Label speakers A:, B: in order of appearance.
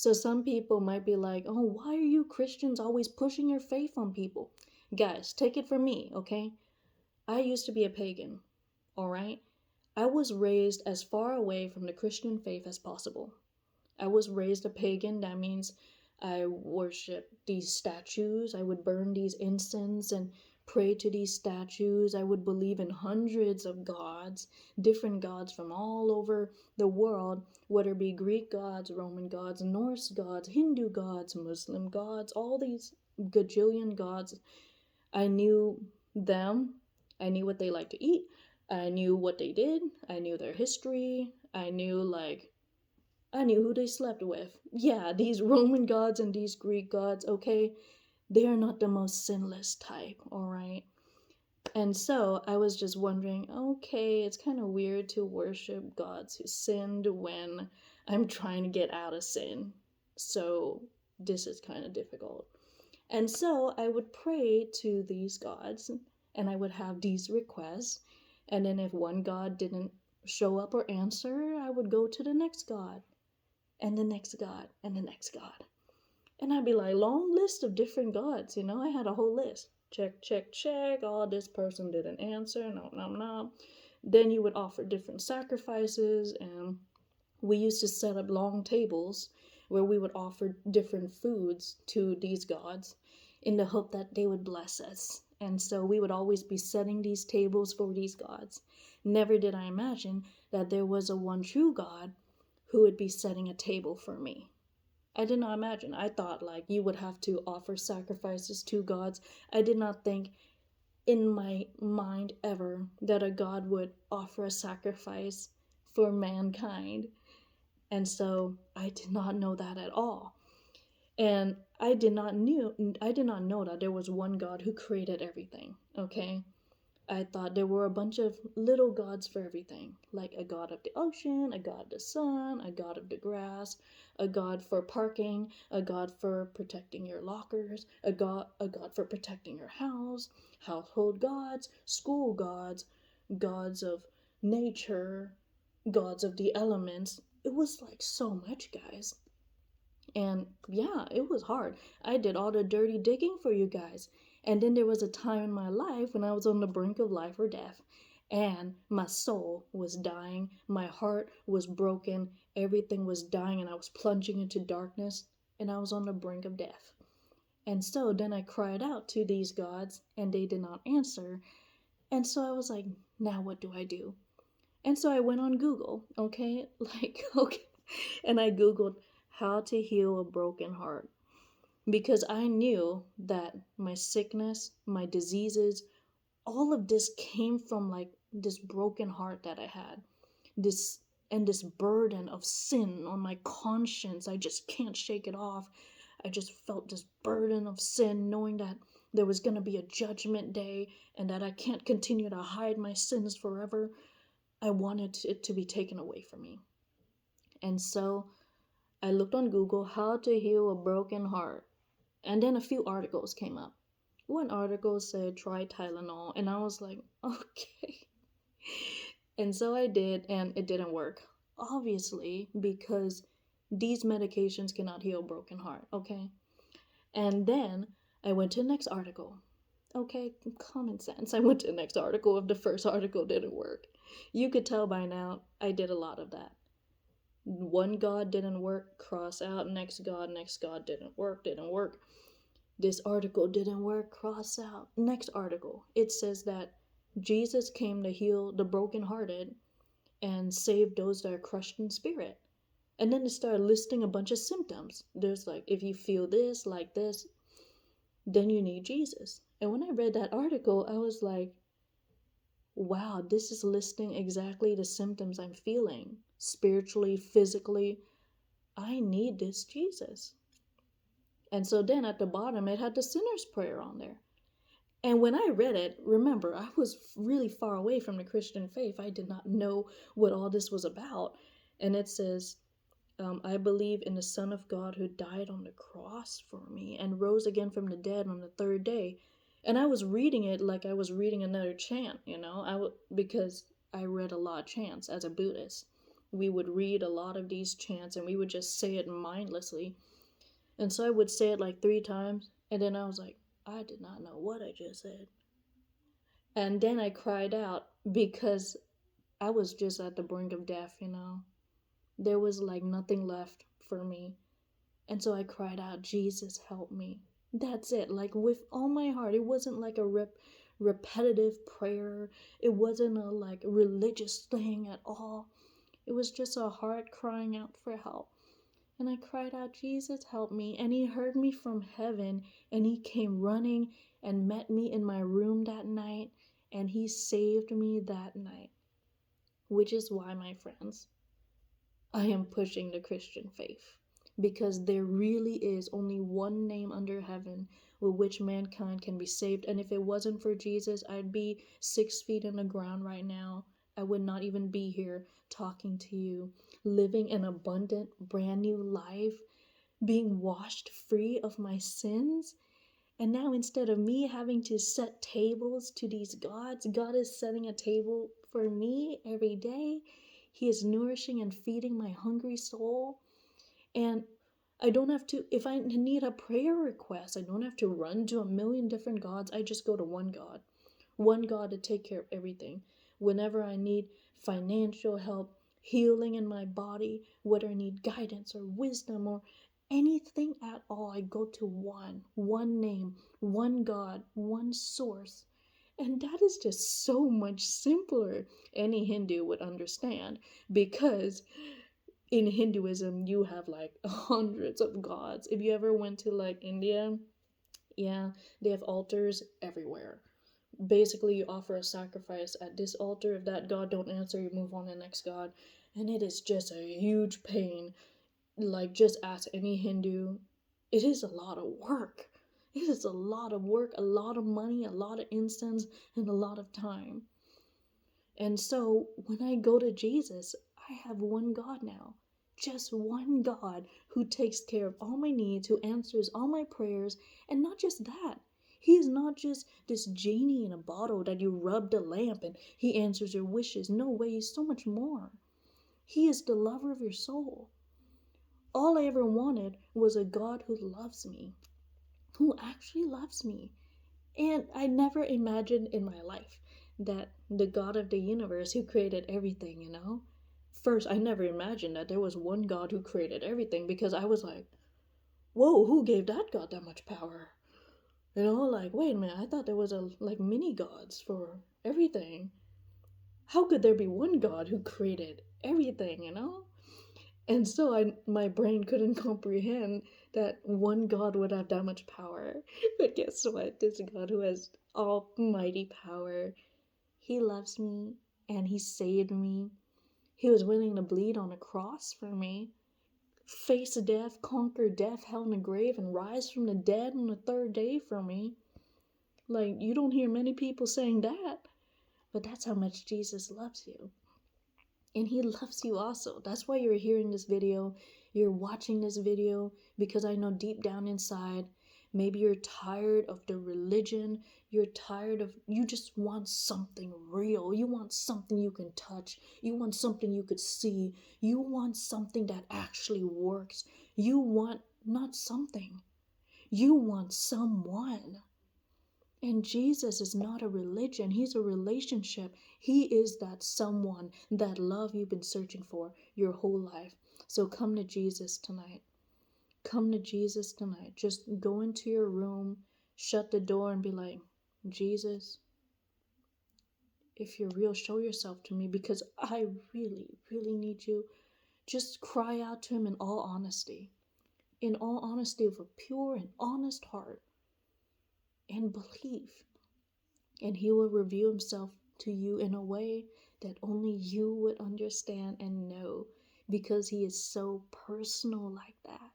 A: So some people might be like, oh, why are you Christians always pushing your faith on people? Guys, take it from me, okay? I used to be a pagan, all right? I was raised as far away from the Christian faith as possible. I was raised a pagan. That means I worship these statues. I would burn these incense and pray to these statues. I would believe in hundreds of gods, different gods from all over the world, whether it be Greek gods, Roman gods, Norse gods, Hindu gods, Muslim gods, all these gajillion gods. I knew them. I knew what they like to eat. I knew what they did. I knew their history. I knew who they slept with. Yeah, these Roman gods and these Greek gods, okay, they are not the most sinless type, all right? And so I was just wondering, okay, it's kind of weird to worship gods who sinned when I'm trying to get out of sin. So this is kind of difficult. And so I would pray to these gods and I would have these requests. And then if one god didn't show up or answer, I would go to the next god and the next god and the next god. And I'd be like, long list of different gods, you know? I had a whole list. Check, check, check. Oh, this person didn't answer. No, no, no. Then you would offer different sacrifices, and we used to set up long tables where we would offer different foods to these gods in the hope that they would bless us. And so we would always be setting these tables for these gods. Never did I imagine that there was a one true God who would be setting a table for me. I did not imagine. I thought like you would have to offer sacrifices to gods. I did not think in my mind ever that a god would offer a sacrifice for mankind. And so I did not know that at all. And I did not know that there was one God who created everything, okay? I thought there were a bunch of little gods for everything, like a god of the ocean, a god of the sun, a god of the grass, a god for parking, a god for protecting your lockers, a god for protecting your house, household gods, school gods, gods of nature, gods of the elements. It was like so much, guys. And yeah, it was hard. I did all the dirty digging for you guys. And then there was a time in my life when I was on the brink of life or death. And my soul was dying. My heart was broken. Everything was dying. And I was plunging into darkness. And I was on the brink of death. And so then I cried out to these gods. And they did not answer. And so I was like, now what do I do? And so I went on Google, okay? Okay. And I Googled how to heal a broken heart because I knew that my sickness, my diseases, all of this came from like this broken heart that I had. This and this burden of sin on my conscience. I just can't shake it off. I just felt this burden of sin knowing that there was going to be a judgment day and that I can't continue to hide my sins forever. I wanted it to be taken away from me. And so I looked on Google how to heal a broken heart. And then a few articles came up. One article said try Tylenol, and I was like, okay. And so I did, and it didn't work. Obviously, because these medications cannot heal a broken heart, okay? And then I went to the next article. Okay, common sense. I went to the next article if the first article didn't work. You could tell by now I did a lot of that. One god didn't work, cross out, next god didn't work. This article didn't work, cross out. Next article, it says that Jesus came to heal the brokenhearted and save those that are crushed in spirit. And then it started listing a bunch of symptoms. There's like, if you feel this, like this, then you need Jesus. And when I read that article, I was like, wow, this is listing exactly the symptoms I'm feeling spiritually, physically. I need this Jesus. And so then at the bottom, it had the sinner's prayer on there. And when I read it, remember, I was really far away from the Christian faith. I did not know what all this was about. And it says, I believe in the Son of God who died on the cross for me and rose again from the dead on the third day. And I was reading it like I was reading another chant, because I read a lot of chants as a Buddhist. we would read a lot of these chants and we would just say it mindlessly. And so I would say it like 3 times, and then I was like, I did not know what I just said. And then I cried out because I was just at the brink of death, you know. There was like nothing left for me. And so I cried out, Jesus, help me. That's it. Like with all my heart. It wasn't like a repetitive prayer. It wasn't a like religious thing at all. It was just a heart crying out for help. And I cried out, Jesus, help me. And he heard me from heaven, and he came running and met me in my room that night, and he saved me that night. Which is why, my friends, I am pushing the Christian faith. Because there really is only one name under heaven with which mankind can be saved. And if it wasn't for Jesus, I'd be 6 feet in the ground right now. I would not even be here talking to you, living an abundant, brand new life, being washed free of my sins. And now instead of me having to set tables to these gods, God is setting a table for me every day. He is nourishing and feeding my hungry soul. And I don't have to, if I need a prayer request, I don't have to run to a million different gods. I just go to one God to take care of everything. Whenever I need financial help, healing in my body, whether I need guidance or wisdom or anything at all, I go to one name, one God, one source. And that is just so much simpler. Any Hindu would understand, because in Hinduism you have like hundreds of gods. If you ever went to like India, yeah, they have altars everywhere. Basically, you offer a sacrifice at this altar. If that god don't answer, you move on to the next god. And it is just a huge pain. Like, just ask any Hindu. It is a lot of work. It is a lot of work, a lot of money, a lot of incense, and a lot of time. And so when I go to Jesus, I have one God now. Just one God who takes care of all my needs, who answers all my prayers. And not just that, he is not just this genie in a bottle that you rub the lamp and he answers your wishes. No way, he's so much more. He is the lover of your soul. All I ever wanted was a God who loves me, who actually loves me. And I never imagined in my life that the God of the universe who created everything, you know? First, I never imagined that there was one God who created everything, because I was like, whoa, who gave that God that much power? You know, like, wait a minute, I thought there was like mini gods for everything. How could there be one God who created everything, you know? And so my brain couldn't comprehend that one God would have that much power. But guess what? This God who has almighty power, he loves me and he saved me. He was willing to bleed on a cross for me, face death, conquer death, hell, and the grave, and rise from the dead on the 3rd day for me. Like, you don't hear many people saying that, but that's how much Jesus loves you. And he loves you also. That's why you're hearing this video. You're watching this video, because I know deep down inside, maybe you're tired of the religion. You're tired of, you just want something real. You want something you can touch. You want something you could see. You want something that actually works. You want not something. You want someone. And Jesus is not a religion, he's a relationship. He is that someone, that love you've been searching for your whole life. So come to Jesus tonight. Come to Jesus tonight. Just go into your room, shut the door, and be like, Jesus, if you're real, show yourself to me, because I really, really need you. Just cry out to him in all honesty. In all honesty, of a pure and honest heart. And believe. And he will reveal himself to you in a way that only you would understand and know, because he is so personal like that.